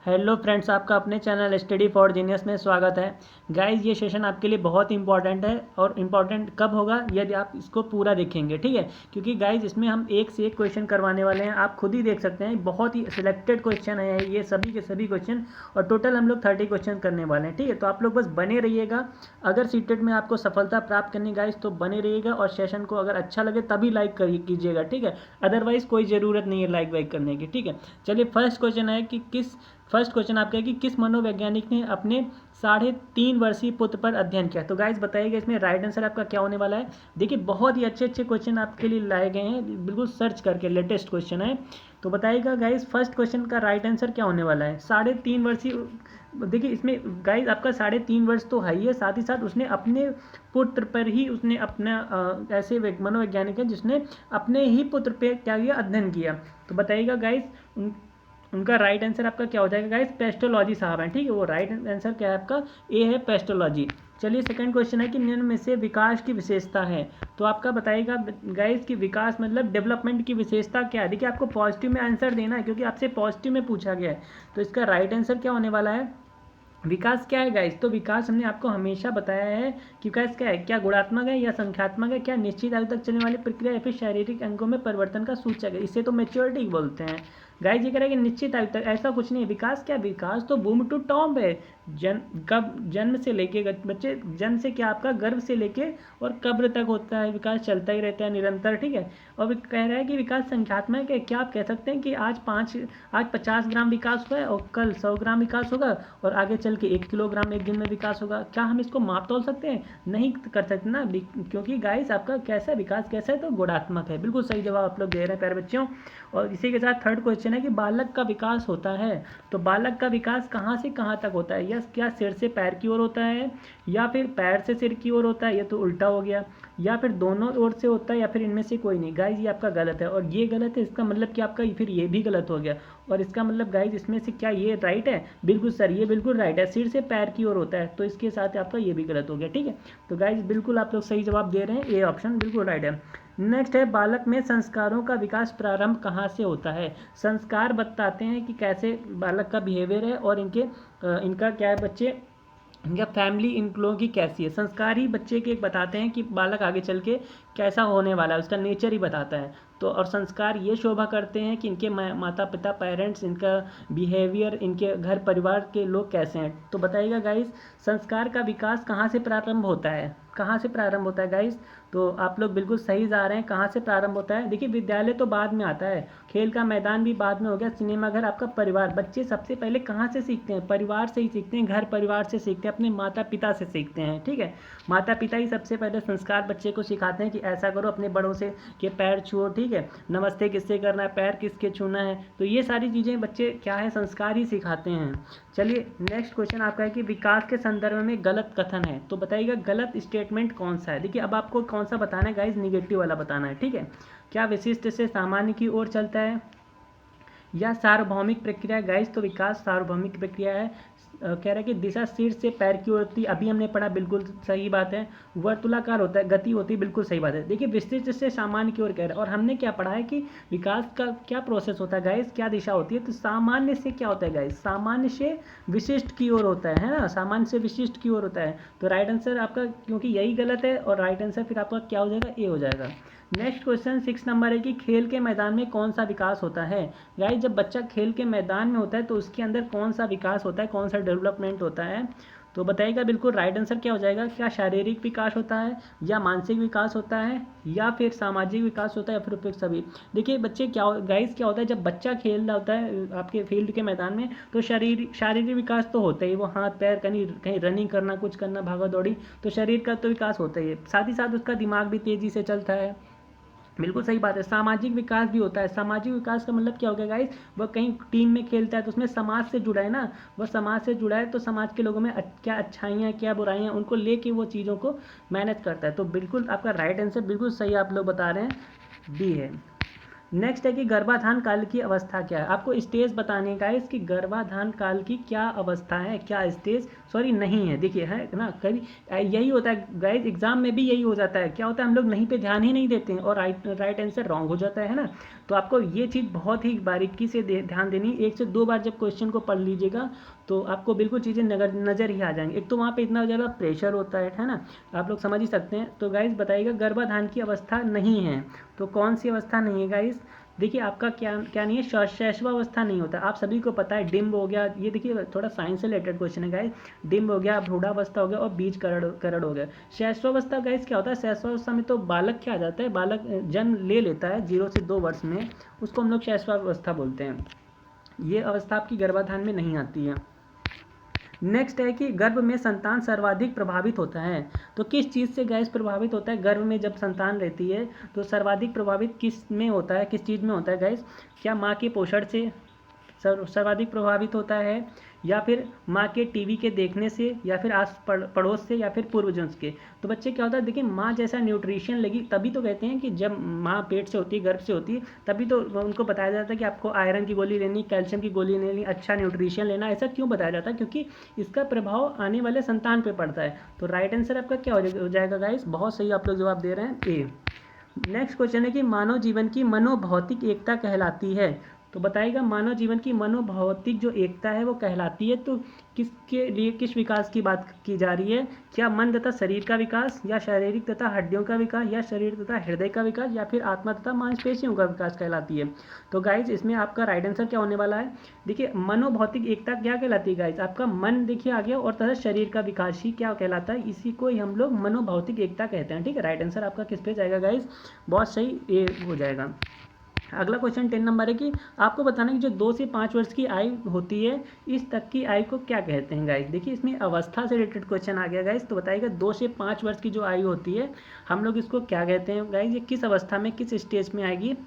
Hello friends, आपका अपने channel study for genius में स्वागत है। गाइस, ये सेशन आपके लिए बहुत इंपॉर्टेंट है और इम्पॉर्टेंट कब होगा यदि आप इसको पूरा देखेंगे, ठीक है। क्योंकि गाइस इसमें हम एक से एक क्वेश्चन करवाने वाले हैं, आप खुद ही देख सकते हैं। बहुत ही सिलेक्टेड क्वेश्चन है ये, सभी के सभी क्वेश्चन, और टोटल हम लोग 30 क्वेश्चन करने वाले हैं, ठीक है। तो आप लोग बस बने रहिएगा। अगर सीटेट में आपको सफलता प्राप्त करनी गाइस तो बने रहिएगा, और सेशन को अगर अच्छा लगे तभी लाइक कीजिएगा, ठीक है। अदरवाइज कोई ज़रूरत नहीं है लाइक वाइक करने की, ठीक है। चलिए, फर्स्ट क्वेश्चन आपका है कि किस मनोवैज्ञानिक ने अपने 3.5 वर्षीय पुत्र पर अध्ययन किया। तो गाइस बताइएगा इसमें राइट आंसर आपका क्या होने वाला है। देखिए, बहुत ही अच्छे अच्छे क्वेश्चन आपके लिए लाए गए हैं, बिल्कुल सर्च करके, लेटेस्ट क्वेश्चन है। तो बताइएगा गाइस फर्स्ट क्वेश्चन का राइट आंसर क्या होने वाला है। 3.5 वर्षीय, देखिए इसमें गाइस आपका 3.5 वर्ष तो है ही है, साथ ही साथ उसने अपने पुत्र पर ही उसने अपना ऐसे मनोवैज्ञानिक है जिसने अपने ही पुत्र पे क्या किया, अध्ययन किया। तो बताइएगा गाइस उनका राइट आंसर आपका क्या हो जाएगा गाइस। पेस्टोलॉजी साहब हैं, ठीक है। वो राइट आंसर क्या है आपका, ए है, पेस्टोलॉजी। चलिए, सेकंड क्वेश्चन है कि निम्न में से विकास की विशेषता है। तो आपका बताइएगा गाइस कि विकास मतलब डेवलपमेंट की विशेषता क्या है। देखिए, आपको पॉजिटिव में आंसर देना है क्योंकि आपसे पॉजिटिव में पूछा गया है। तो इसका राइट आंसर क्या होने वाला है। विकास क्या है गाइस, तो विकास हमने आपको हमेशा बताया है कि विकास क्या है, क्या गुणात्मक है या संख्यात्मक है, क्या निश्चित आयु तक चलने वाली प्रक्रिया या फिर शारीरिक अंगों में परिवर्तन का सूचक है। इसे तो मैच्योरिटी बोलते हैं। गाइस ये कह रहा है कि निश्चित आयु तक, ऐसा कुछ नहीं है। विकास क्या, विकास तो बूम टू टॉम्ब है। जन्म से लेके बच्चे जन्म से क्या, आपका गर्भ से लेके और कब्र तक होता है, विकास चलता ही रहता है निरंतर, ठीक है। और कह रहा है कि विकास संख्यात्मक है। क्या आप कह सकते हैं कि आज 50 ग्राम विकास हुआ है और कल 100 ग्राम विकास होगा और आगे चल के 1 किलोग्राम एक दिन में विकास होगा। क्या हम इसको माप तोल सकते हैं? नहीं कर सकते ना, क्योंकि गाइस आपका कैसा विकास कैसा है, तो गुणात्मक है। बिल्कुल सही जवाब आप लोग दे रहे हैं प्यारे बच्चों। और इसी के साथ थर्ड क्वेश्चन है कि बालक का विकास होता है। तो बालक का विकास कहाँ से कहाँ तक होता है। यस, क्या सिर से पैर की ओर होता है, या फिर पैर से सिर की ओर होता है, ये तो उल्टा हो गया, या फिर दोनों ओर से होता है, या फिर इनमें से कोई नहीं। गाइस ये आपका गलत है और ये गलत है, इसका मतलब कि आपका फिर ये भी गलत हो गया। और इसका मतलब गाइस इसमें से क्या ये राइट है। बिल्कुल सर, ये बिल्कुल राइट है, सिर से पैर की ओर होता है। तो इसके साथ आपका ये भी गलत हो गया, ठीक है। तो गाइस बिल्कुल आप लोग सही जवाब दे रहे हैं, ए ऑप्शन बिल्कुल राइट है। नेक्स्ट है, बालक में संस्कारों का विकास प्रारंभ कहाँ से होता है। संस्कार बताते हैं कि कैसे बालक का बिहेवियर है और इनका क्या है बच्चे, इनका फैमिली इन लोगों की कैसी है। संस्कार ही बच्चे के बताते हैं कि बालक आगे चल के कैसा होने वाला है, उसका नेचर ही बताता है। तो और संस्कार ये शोभा करते हैं कि इनके माता पिता, पेरेंट्स, इनका बिहेवियर, इनके घर परिवार के लोग कैसे हैं। तो बताइएगा गाइस संस्कार का विकास कहाँ से प्रारंभ होता है, कहाँ से प्रारंभ होता है गाइस। तो आप लोग बिल्कुल सही जा रहे हैं, कहाँ से प्रारंभ होता है। देखिए, विद्यालय तो बाद में आता है, खेल का मैदान भी बाद में हो गया, सिनेमाघर, आपका परिवार। बच्चे सबसे पहले कहाँ से सीखते हैं, परिवार से ही सीखते हैं, घर परिवार से सीखते हैं, अपने माता पिता से सीखते हैं, ठीक है। माता पिता ही सबसे पहले संस्कार बच्चे को सिखाते हैं कि ऐसा करो, अपने बड़ों से के पैर छुओ, ठीक है, नमस्ते किससे करना है, पैर किसके छूना है। तो ये सारी चीज़ें बच्चे क्या है, संस्कार ही सिखाते हैं। चलिए, नेक्स्ट क्वेश्चन आपका है कि विकास के संदर्भ में गलत कथन है। तो बताइएगा गलत स्टेटमेंट कौन सा है। देखिए, अब आपको कौन सा बताना है गाइस, निगेटिव वाला बताना है, ठीक है। क्या विशिष्ट से सामान्य की ओर चलता है या सार्वभौमिक प्रक्रिया। गाइस तो विकास सार्वभौमिक प्रक्रिया है। कह रहा है कि दिशा सिर से पैर की ओर होती है, अभी हमने पढ़ा, बिल्कुल सही बात है। वर्तुलाकार होता है, गति होती है, बिल्कुल सही बात है। देखिए, विशिष्ट से सामान्य की ओर कह रहा है, और हमने क्या पढ़ा है कि विकास का क्या प्रोसेस होता है गाइस, क्या दिशा होती है। तो सामान्य से क्या होता है गाइस, सामान्य से विशिष्ट की ओर होता है ना, सामान्य से विशिष्ट की ओर होता है। तो राइट आंसर आपका, क्योंकि यही गलत है, और राइट आंसर फिर आपका क्या हो जाएगा, ए हो जाएगा। नेक्स्ट क्वेश्चन 6 नंबर है कि खेल के मैदान में कौन सा विकास होता है। गाइस जब बच्चा खेल के मैदान में होता है तो उसके अंदर कौन सा विकास होता है, कौन सा डेवलपमेंट होता है। तो बताइएगा बिल्कुल राइट आंसर क्या हो जाएगा। क्या शारीरिक विकास होता है, या मानसिक विकास होता है, या फिर सामाजिक विकास होता है, या फिर उपयुक्त सभी। देखिए बच्चे क्या गाइस क्या होता है, जब बच्चा खेल रहा होता है आपके फील्ड के मैदान में, तो शारीरिक विकास तो होता ही, वो हाथ पैर कहीं कहीं रनिंग करना, कुछ करना, भागा दौड़ी, तो शरीर का तो विकास होता ही है। साथ ही साथ उसका दिमाग भी तेज़ी से चलता है, बिल्कुल सही बात है। सामाजिक विकास भी होता है। सामाजिक विकास का मतलब क्या हो गया गाइस, वह कहीं टीम में खेलता है तो उसमें समाज से जुड़ा है ना, वह समाज से जुड़ा है, तो समाज के लोगों में क्या अच्छाइयाँ क्या बुराइयाँ, उनको लेके वो चीज़ों को मैनेज करता है। तो बिल्कुल आपका राइट आंसर बिल्कुल सही आप लोग बता रहे हैं, बी है। नेक्स्ट है कि गर्भाधान काल की अवस्था क्या है। आपको स्टेज बताने का है इसकी गर्भाधान काल की क्या अवस्था है, क्या स्टेज सॉरी नहीं है। देखिए है ना, कभी यही होता है गाइस, एग्जाम में भी यही हो जाता है। क्या होता है, हम लोग नहीं पे ध्यान ही नहीं देते हैं और राइट आंसर रॉन्ग हो जाता है ना। तो आपको ये चीज़ बहुत ही बारीकी से ध्यान देनी। 1 से 2 बार जब क्वेश्चन को पढ़ लीजिएगा तो आपको बिल्कुल चीज़ें नज़र ही आ जाएंगी। एक तो वहाँ पे इतना ज़्यादा प्रेशर होता है ना, आप लोग समझ ही सकते हैं। तो गाइस बताइएगा गर्भाधान की अवस्था नहीं है, तो कौन सी अवस्था नहीं है गाइस। देखिए आपका क्या नहीं है, शैशवावस्था नहीं होता। आप सभी को पता है, डिम्ब हो गया, ये देखिए थोड़ा साइंस से रिलेटेड क्वेश्चन है गाइस। डिम्ब हो गया, भ्रूणावस्था हो गया और बीज करड़ हो गया। शैशवावस्था गाइस क्या होता है, शैशवावस्था में तो बालक क्या आ जाता है, बालक जन्म ले लेता है 0 से 2 वर्ष में, उसको हम लोग शैशवावस्था बोलते हैं। ये अवस्था आपकी गर्भाधान में नहीं आती है। नेक्स्ट है कि गर्भ में संतान सर्वाधिक प्रभावित होता है। तो किस चीज़ से गैस प्रभावित होता है, गर्भ में जब संतान रहती है तो सर्वाधिक प्रभावित किस में होता है, किस चीज़ में होता है गैस। क्या माँ के पोषण से सर्वाधिक प्रभावित होता है, या फिर माँ के टीवी के देखने से, या फिर आस पड़ोस से, या फिर पूर्वजों के। तो बच्चे क्या होता है, देखिए माँ जैसा न्यूट्रिशन लगी, तभी तो कहते हैं कि जब माँ पेट से होती है, गर्भ से होती है, तभी तो उनको बताया जाता है कि आपको आयरन की गोली लेनी, कैल्शियम की गोली लेनी, अच्छा न्यूट्रिशन लेना। ऐसा क्यों बताया जाता है, क्योंकि इसका प्रभाव आने वाले संतान पर पड़ता है। तो राइट आंसर आपका क्या हो जाएगा गाइस, बहुत सही आप लोग जवाब दे रहे हैं, ए। नेक्स्ट क्वेश्चन है कि मानव जीवन की मनोभौतिक एकता कहलाती है। तो बताइएगा मानव जीवन की मनोभौतिक जो एकता है वो कहलाती है, तो किसके लिए, किस विकास की बात की जा रही है। क्या मन तथा शरीर का विकास, या शारीरिक तथा हड्डियों का विकास, या शरीर तथा हृदय का विकास, या फिर आत्मा तथा मांसपेशियों का विकास कहलाती है। तो गाइज इसमें आपका राइट आंसर क्या होने वाला है। देखिए मनोभौतिक एकता क्या कहलाती है गाइज, आपका मन देखिए आ गया, और तथा शरीर का विकास ही क्या कहलाता है, इसी को ही हम लोग मनोभौतिक एकता कहते हैं। ठीक है, राइट आंसर आपका किस पे जाएगा गाइज, बहुत सही, ए हो जाएगा। अगला क्वेश्चन 10 नंबर है कि आपको बताना कि जो 2 से 5 वर्ष की आयु होती है, इस तक की आयु को क्या कहते हैं गाइस। देखिए इसमें अवस्था से रिलेटेड क्वेश्चन आ गया गाइस। तो बताइएगा 2 से 5 वर्ष की जो आयु होती है, हम लोग इसको क्या कहते हैं गाइस, ये किस अवस्था में, किस स्टेज में आएगी।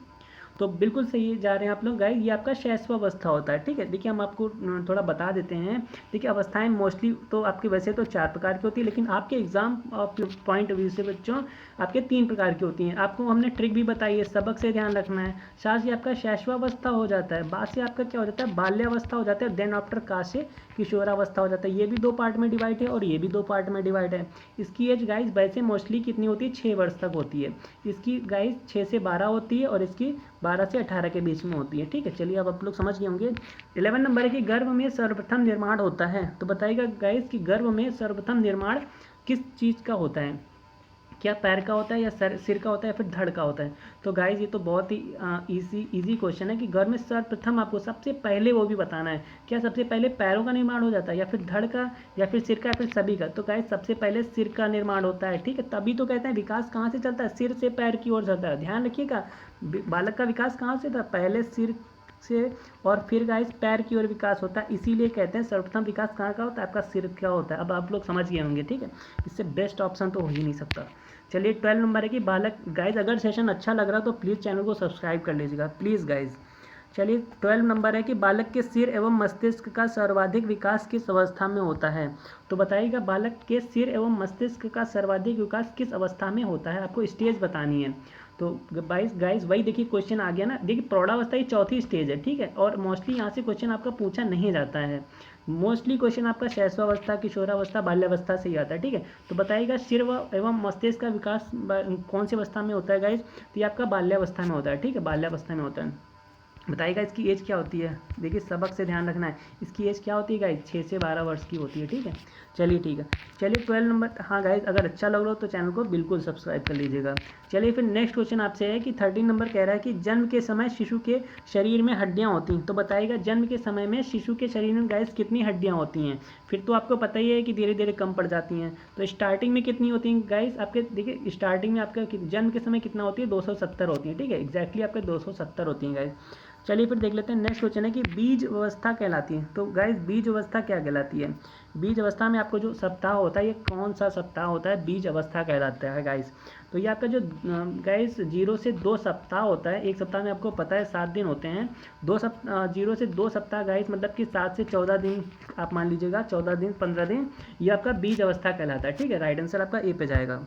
तो बिल्कुल सही जा रहे हैं आप लोग गाइस, ये आपका शैशवावस्था होता है। ठीक है, देखिए हम आपको थोड़ा बता देते हैं। देखिए अवस्थाएं मोस्टली तो आपकी वैसे तो 4 प्रकार की होती है, लेकिन आपके एग्जाम पॉइंट ऑफ व्यू से बच्चों आपके 3 प्रकार की होती हैं। आपको हमने ट्रिक भी बताई है, सबक से ध्यान रखना है। साथ ही आपका शैशवावस्था हो जाता है, बाद से आपका क्या हो जाता है, बाल्यावस्था हो जाता है, देन आफ्टर का से किशोरावस्था हो जाता है। ये भी 2 पार्ट में डिवाइड है और ये भी 2 पार्ट में डिवाइड है। इसकी एज गाइस वैसे मोस्टली कितनी होती है, 6 वर्ष तक होती है। इसकी गाइस 6 से 12 होती है और इसकी 12 से 18 के बीच में होती है। ठीक है, चलिए अब आप लोग समझ गए होंगे। 11 नंबर है कि गर्भ में सर्वप्रथम निर्माण होता है। तो बताइएगा गाइस कि गर्भ में सर्वप्रथम निर्माण किस चीज़ का होता है, क्या पैर का होता है, या सिर का होता है, या फिर धड़ का होता है। तो गाइज ये तो बहुत ही इजी क्वेश्चन है कि घर में सर्वप्रथम आपको सबसे पहले वो भी बताना है, क्या सबसे पहले पैरों का निर्माण हो जाता है, या फिर धड़ का, या फिर सिर का, या फिर सभी का। तो गाइज सबसे पहले सिर का निर्माण होता है। ठीक है, तभी तो कहते हैं विकास कहाँ से चलता है, सिर से पैर की ओर चलता है। ध्यान रखिएगा, बालक का विकास कहाँ से था, पहले सिर से और फिर गाइस पैर की ओर विकास होता है। इसीलिए कहते हैं सर्वप्रथम विकास कहाँ का होता है, आपका सिर का होता है। अब आप लोग समझ गए होंगे। ठीक है, इससे बेस्ट ऑप्शन तो हो ही नहीं सकता। चलिए 12 नंबर है कि बालक, गाइज अगर सेशन अच्छा लग रहा तो प्लीज़ चैनल को सब्सक्राइब कर लीजिएगा प्लीज़ गाइज। चलिए 12 नंबर है कि बालक के सिर एवं मस्तिष्क का सर्वाधिक विकास किस अवस्था में होता है। तो बताइएगा बालक के सिर एवं मस्तिष्क का सर्वाधिक विकास किस अवस्था में होता है, आपको स्टेज बतानी है। तो गाइस वही देखिए क्वेश्चन आ गया ना। देखिए प्रौढ़ावस्था की 4थी स्टेज है। ठीक है, और मोस्टली यहाँ से क्वेश्चन आपका पूछा नहीं जाता है। मोस्टली क्वेश्चन आपका शैशवावस्था, किशोरावस्था, बाल्यावस्था से ही आता है। ठीक है, तो बताइएगा सिर एवं मस्तिष्क का विकास कौन सी अवस्था में होता है गाइस, तो ये आपका बाल्यावस्था में होता है। ठीक है, बाल्यावस्था में होता है। बताइएगा इसकी एज क्या होती है, देखिए सबक से ध्यान रखना है। इसकी एज क्या होती है गाइस, 6 से 12 वर्ष की होती है। ठीक है, चलिए ठीक है। चलिए 12 नंबर, हाँ गाइस अगर अच्छा लग रहा हो तो चैनल को बिल्कुल सब्सक्राइब कर लीजिएगा। चलिए फिर नेक्स्ट क्वेश्चन आपसे है कि 13 नंबर कह रहा है कि जन्म के समय शिशु के शरीर में हड्डियाँ होती हैं। तो बताइएगा जन्म के समय में शिशु के शरीर में गाइस कितनी हड्डियाँ होती हैं। फिर तो आपको पता ही है कि धीरे धीरे कम पड़ जाती हैं। तो स्टार्टिंग में कितनी होती हैं गाइस आपके, देखिए स्टार्टिंग में आपका जन्म के समय कितना होती है, 270 होती है। ठीक है, एक्जैक्टली आपके 270 होती हैं गाइस। चलिए फिर देख लेते हैं नेक्स्ट क्वेश्चन है कि बीज अवस्था कहलाती है। तो गाइस बीज अवस्था क्या कहलाती है, बीज अवस्था में आपको जो सप्ताह होता है, ये कौन सा सप्ताह होता है, बीज अवस्था कहलाता है गाइस। तो ये आपका जो गाइस 0 से 2 सप्ताह होता है। एक सप्ताह में आपको पता है 7 दिन होते हैं। 0 से 2 सप्ताह गाइस मतलब कि 7 से 14 दिन आप मान लीजिएगा, 14 दिन 15 दिन, ये आपका बीज अवस्था कहलाता है। ठीक है, राइट आंसर आपका ए पे जाएगा।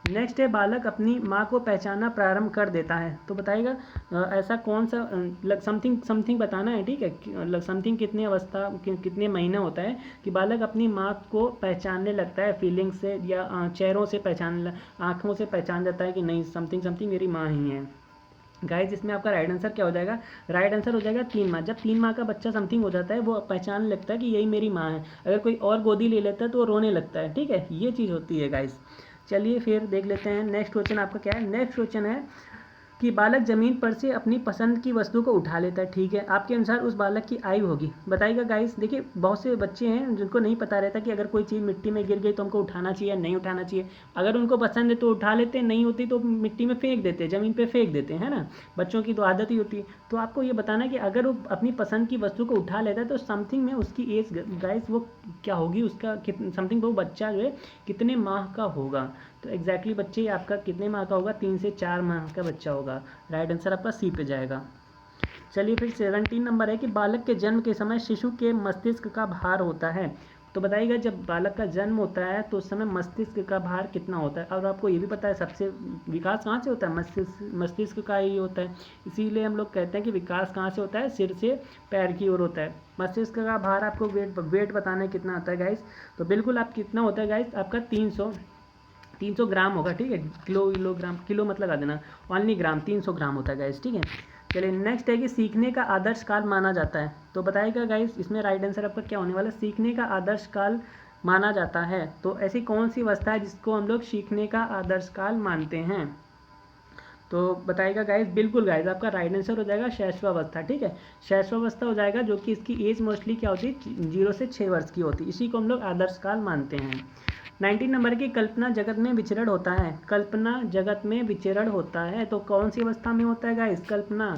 नेक्स्ट है बालक अपनी माँ को पहचानना प्रारंभ कर देता है। तो बताइएगा ऐसा कौन सा समथिंग बताना है, ठीक है, समथिंग कितने अवस्था कितने महीना होता है कि बालक अपनी माँ को पहचानने लगता है, फीलिंग से या चेहरों से आँखों से पहचान जाता है कि नहीं समथिंग मेरी माँ ही है। गाइज इसमें आपका राइट आंसर क्या हो जाएगा, राइट आंसर हो जाएगा 3 माह। जब 3 माह का बच्चा समथिंग हो जाता है वो पहचानने लगता है कि यही मेरी माँ है। अगर कोई और गोदी ले लेता है तो वो रोने लगता है, ठीक है, ये चीज़ होती है गाइज। चलिए फिर देख लेते हैं नेक्स्ट क्वेश्चन आपका क्या है। नेक्स्ट क्वेश्चन है कि बालक ज़मीन पर से अपनी पसंद की वस्तु को उठा लेता है, ठीक है, आपके अनुसार उस बालक की आयु होगी। बताइएगा गाइस, देखिए बहुत से बच्चे हैं जिनको नहीं पता रहता कि अगर कोई चीज़ मिट्टी में गिर गई तो हमको उठाना चाहिए नहीं उठाना चाहिए। अगर उनको पसंद है तो उठा लेते हैं, नहीं होती तो मिट्टी में फेंक देते हैं, ज़मीन पर फेंक देते हैं, है ना। बच्चों की तो आदत ही होती है। तो आपको ये बताना है कि अगर वो अपनी पसंद की वस्तु को उठा लेता है तो समथिंग में उसकी एज गाइस वो क्या होगी, उसका समथिंग वो बच्चा जो है कितने माह का होगा। तो एग्जैक्टली बच्चे आपका कितने माह का होगा, 3 से 4 माह का बच्चा होगा। राइट आंसर आपका सी पे जाएगा। चलिए फिर 17 नंबर है कि बालक के जन्म के समय शिशु के मस्तिष्क का भार होता है। तो बताइएगा जब बालक का जन्म होता है तो उस समय मस्तिष्क का भार कितना होता है। और आपको ये भी पता है सबसे विकास कहाँ से होता है, मस्तिष्क का ही होता है। इसीलिए हम लोग कहते हैं कि विकास कहाँ से होता है, सिर से पैर की ओर होता है। मस्तिष्क का भार आपको वेट बताना है कितना आता है गाइस। तो बिल्कुल आप कितना होता है गाइस, आपका 300 ग्राम होगा, ठीक है। किलो मत लगा देना, ओनली ग्राम, 300 ग्राम होता है गाइस, ठीक है। चलिए नेक्स्ट है कि सीखने का आदर्श काल माना जाता है। तो बताइएगा गाइस इसमें राइट आंसर आपका क्या होने वाला है, सीखने का आदर्श काल माना जाता है। तो ऐसी कौन सी अवस्था है जिसको हम लोग सीखने का आदर्श काल मानते हैं। तो बताइएगा गाइस, बिल्कुल गाइस आपका राइट आंसर हो जाएगा शैशवावस्था, ठीक है। शैशवावस्था हो जाएगा, जो कि इसकी एज मोस्टली क्या होती है 0 से 6 वर्ष की होती है। इसी को हम लोग आदर्श काल मानते हैं। 19 नंबर की कल्पना जगत में विचरण होता है। कल्पना जगत में विचरण होता है तो कौन सी अवस्था में होता है गाइस, कल्पना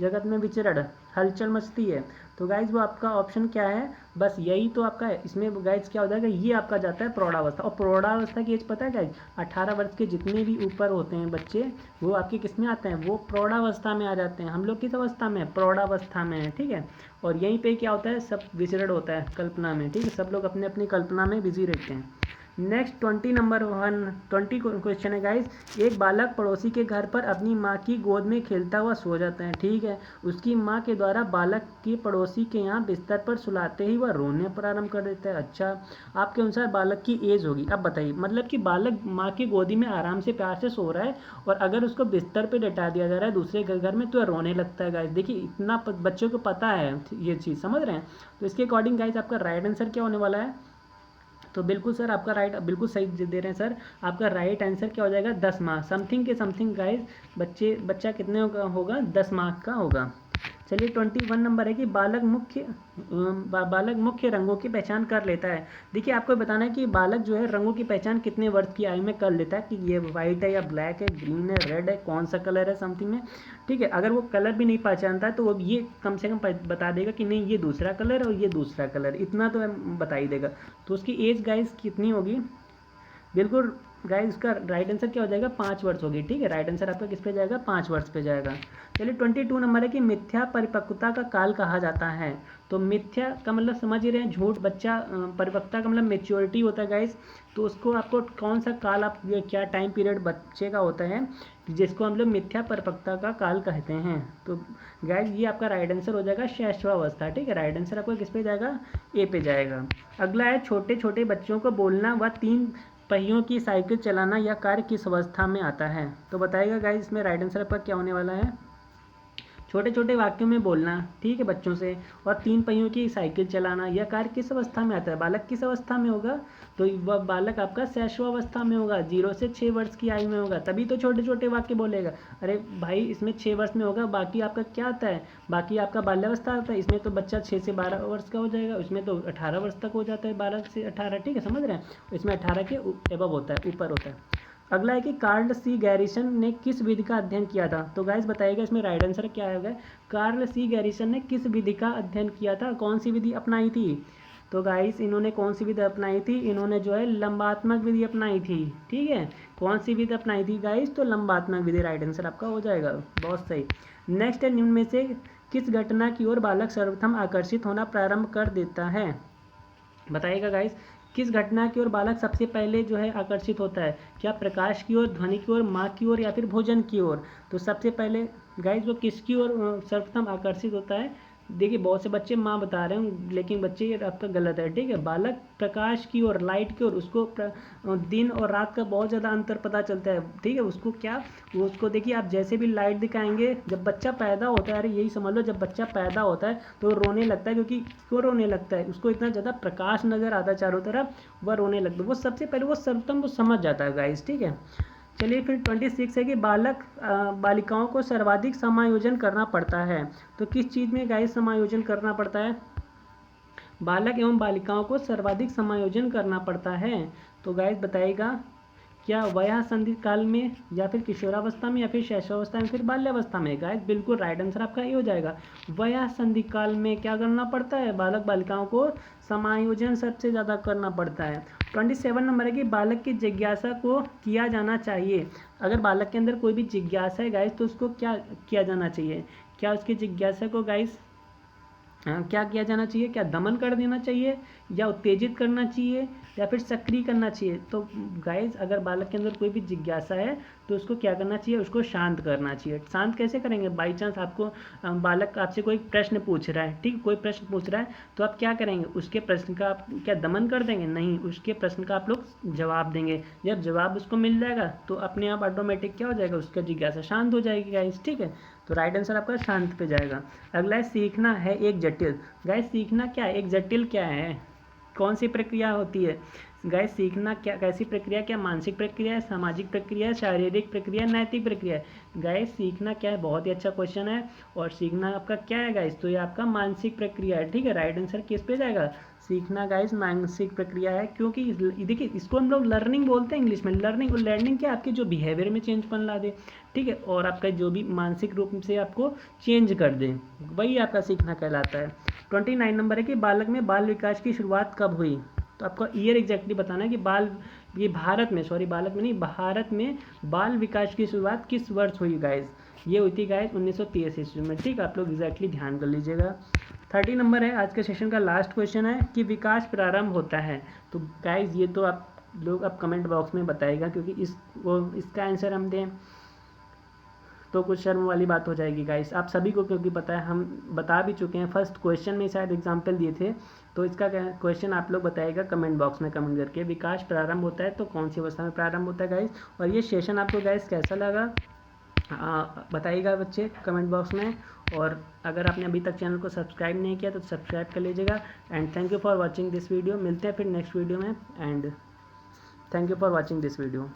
जगत में विचरण, हलचल मचती है। तो गाइज वो आपका ऑप्शन क्या है, बस यही तो आपका है। इसमें गाइज क्या हो जाएगा, ये आपका जाता है प्रौढ़ावस्था। और प्रौढ़ावस्था की एज पता है गाइज, 18 वर्ष के जितने भी ऊपर होते हैं बच्चे वो आपके किस में आते हैं, वो प्रौढ़ावस्था में आ जाते हैं। हम लोग किस अवस्था में, प्रौढ़ावस्था में है, ठीक है। और यहीं पे क्या होता है, सब विचरण होता है कल्पना में, ठीक है। सब लोग अपने अपनी कल्पना में बिजी रहते हैं। नेक्स्ट 20 क्वेश्चन है गाइस। एक बालक पड़ोसी के घर पर अपनी माँ की गोद में खेलता हुआ सो जाता है, ठीक है। उसकी माँ के द्वारा बालक की पड़ोसी के यहाँ बिस्तर पर सुलाते ही वह रोने प्रारंभ कर देता है। अच्छा, आपके अनुसार बालक की एज होगी। अब बताइए, मतलब कि बालक माँ की गोदी में आराम से प्यार से सो रहा है और अगर उसको बिस्तर पर लेटा दिया जा रहा है दूसरे घर में तो वह रोने लगता है गाइस। देखिए इतना बच्चों को पता है, ये चीज़ समझ रहे हैं। तो इसके अकॉर्डिंग गाइस आपका राइट आंसर क्या होने वाला है। तो बिल्कुल सर आपका राइट, बिल्कुल सही दे रहे हैं सर। आपका राइट आंसर क्या हो जाएगा, 10 माह। समथिंग के समथिंग गाइस बच्चा कितने होगा 10 माह का होगा। चलिए 21 नंबर है कि बालक मुख्य रंगों की पहचान कर लेता है। देखिए आपको बताना है कि बालक जो है रंगों की पहचान कितने वर्ष की आयु में कर लेता है, कि ये वाइट है या ब्लैक है, ग्रीन है, रेड है, कौन सा कलर है समथिंग में, ठीक है। अगर वो कलर भी नहीं पहचानता है तो वो ये कम से कम बता देगा कि नहीं ये दूसरा कलर है और ये दूसरा कलर, इतना तो बता ही देगा। तो उसकी एज गाइस कितनी होगी, बिल्कुल गाइस इसका राइट आंसर क्या हो जाएगा, 5 वर्ष होगी, ठीक है। राइट आंसर आपका किस पे जाएगा, 5 वर्ष पे जाएगा। चलिए 22 नंबर है कि मिथ्या परिपक्वता का काल कहा जाता है। तो मिथ्या का मतलब समझ ही रहे हैं, झूठ। बच्चा परिपक्वता का मतलब मेच्योरिटी होता है गाइस। तो उसको आपको कौन सा काल, आप क्या टाइम पीरियड बच्चे का होता है जिसको हम लोग मिथ्या परिपक्वता का काल कहते हैं। तो गाइस ये आपका राइट आंसर हो जाएगा शैशवावस्था, ठीक है। राइट आंसर आपका किस पे जाएगा, ए पे जाएगा। अगला है छोटे छोटे बच्चों को बोलना व 3 पहियों की साइकिल चलाना या कार्य किस अवस्था में आता है। तो बताइएगा गाइस इसमें राइट आंसर आपका क्या होने वाला है, छोटे छोटे वाक्यों में बोलना, ठीक है, बच्चों से, और 3 पहियों की साइकिल चलाना यह कार्य किस अवस्था में आता है, बालक किस अवस्था में होगा। तो वह बालक आपका शैशवावस्था में होगा, 0 से 6 वर्ष की आयु में होगा, तभी तो छोटे छोटे वाक्य बोलेगा। अरे भाई इसमें 6 वर्ष में होगा, बाकी आपका क्या आता है, बाकी आपका बाल्यावस्था आता है। इसमें तो बच्चा 6 से 12 वर्ष का हो जाएगा, उसमें तो 18 वर्ष तक हो जाता है, 12 से 18, ठीक है, समझ रहे हैं। इसमें 18 के एबव होता है, ऊपर होता है। अगला है कि कार्ल सी गैरिसन ने किस विधि का अध्ययन किया था। तो गाइस बताइएगा इसमें राइट आंसर क्या होगा, कार्ल सी गैरिसन ने किस विधि का अध्ययन किया था, कौन सी विधि अपनाई थी। तो गाइस इन्होंने कौन सी विधि अपनाई थी, इन्होंने जो है लंबात्मक विधि अपनाई थी, ठीक है। कौन सी विधि अपनाई थी गाइस, तो लंबात्मक विधि, राइट आंसर आपका हो जाएगा, बहुत सही। नेक्स्ट है निम्न में से किस घटना की ओर बालक सर्वप्रथम आकर्षित होना प्रारंभ कर देता है। बताइएगा गाइस किस घटना की ओर बालक सबसे पहले जो है आकर्षित होता है? क्या प्रकाश की ओर, ध्वनि की ओर, माँ की ओर या फिर भोजन की ओर? तो सबसे पहले गाइज वो किसकी ओर सर्वप्रथम आकर्षित होता है? देखिए बहुत से बच्चे माँ बता रहे हैं, लेकिन बच्चे ये आपका गलत है, ठीक है। बालक प्रकाश की ओर, लाइट की ओर, उसको दिन और रात का बहुत ज़्यादा अंतर पता चलता है, ठीक है। उसको क्या, वो उसको देखिए आप जैसे भी लाइट दिखाएंगे, जब बच्चा पैदा होता है, अरे यही समझ लो, जब बच्चा पैदा होता है तो रोने लगता है, क्योंकि क्यों रोने लगता है? उसको इतना ज़्यादा प्रकाश नज़र आता है चारों तरफ, वह रोने लगता है। वो सबसे पहले वो सर्वप्रथम वो समझ जाता है गाइस, ठीक है। चलिए फिर 26 है कि बालिकाओं को सर्वाधिक समायोजन करना पड़ता है। तो किस चीज़ में गाइस समायोजन करना पड़ता है? बालक एवं बालिकाओं को सर्वाधिक समायोजन करना पड़ता है। तो गाइस बताइएगा, क्या वयः संधि काल में, या फिर किशोरावस्था में, या फिर शैशवावस्था में, फिर बाल्यावस्था में? गाइस बिल्कुल राइट आंसर आपका ये हो जाएगा। वयः संधि काल में क्या करना पड़ता है? बालक बालिकाओं को समायोजन सबसे ज़्यादा करना पड़ता है। 27 नंबर है कि बालक की जिज्ञासा को किया जाना चाहिए। अगर बालक के अंदर कोई भी जिज्ञासा है गाइस, तो उसको क्या किया जाना चाहिए? क्या उसकी जिज्ञासा को गाइस क्या किया जाना चाहिए? क्या दमन कर देना चाहिए, या उत्तेजित करना चाहिए, या फिर सक्रिय करना चाहिए? तो गाइज अगर बालक के अंदर कोई भी जिज्ञासा है तो उसको क्या करना चाहिए? उसको शांत करना चाहिए। शांत कैसे करेंगे? बाई चांस आपको बालक आपसे कोई प्रश्न पूछ रहा है, ठीक, कोई प्रश्न पूछ रहा है, तो आप क्या करेंगे? उसके प्रश्न का आप क्या दमन कर देंगे? नहीं, उसके प्रश्न का आप लोग जवाब देंगे। जब जवाब उसको मिल जाएगा तो अपने आप ऑटोमेटिक क्या हो जाएगा? उसका जिज्ञासा शांत हो जाएगी गाइज, ठीक है। तो राइट आंसर आपका शांत पे जाएगा। अगला है सीखना है एक जटिल। गाइस सीखना क्या है? एक जटिल क्या है? कौन सी प्रक्रिया होती है? गाइस सीखना क्या, कैसी प्रक्रिया? क्या मानसिक प्रक्रिया है, सामाजिक प्रक्रिया है, शारीरिक प्रक्रिया, नैतिक प्रक्रिया है? गाइस सीखना क्या है? बहुत ही अच्छा क्वेश्चन है। और सीखना आपका क्या है गाइस? तो ये आपका मानसिक प्रक्रिया है, ठीक है। राइट आंसर किस पे जाएगा? सीखना गाइस मानसिक प्रक्रिया है, क्योंकि देखिए इसको हम लोग लर्निंग बोलते हैं इंग्लिश में। लर्निंग क्या है? आपके जो बिहेवियर में चेंजपन ला दे, ठीक है, और आपका जो भी मानसिक रूप से आपको चेंज कर दे, वही आपका सीखना कहलाता है। 29 नंबर है कि बालक में बाल विकास की शुरुआत कब हुई? तो आपको ईयर एग्जैक्टली बताना है कि ये भारत में, सॉरी बालक में नहीं, भारत में बाल विकास की शुरुआत किस वर्ष हुई गाइज? ये हुई थी गाइज 1923 ईस्वी में, ठीक, आप लोग एग्जैक्टली ध्यान कर लीजिएगा। 30 नंबर है, आज के सेशन का लास्ट क्वेश्चन है कि विकास प्रारंभ होता है। तो गाइज ये तो आप लोग अब कमेंट बॉक्स में बताइएगा, क्योंकि इसका आंसर हम दें तो कुछ शर्म वाली बात हो जाएगी गाइस। आप सभी को क्योंकि पता है, हम बता भी चुके हैं, फर्स्ट क्वेश्चन में शायद एग्जाम्पल दिए थे। तो इसका क्वेश्चन आप लोग बताइएगा कमेंट बॉक्स में कमेंट करके। विकास प्रारंभ होता है तो कौन सी अवस्था में प्रारंभ होता है गाइस? और ये सेशन आपको गाइस कैसा लगा बताइएगा बच्चे कमेंट बॉक्स में। और अगर आपने अभी तक चैनल को सब्सक्राइब नहीं किया तो सब्सक्राइब कर लीजिएगा। And thank you for watching this video. मिलते हैं फिर नेक्स्ट वीडियो में। And thank you for watching this video.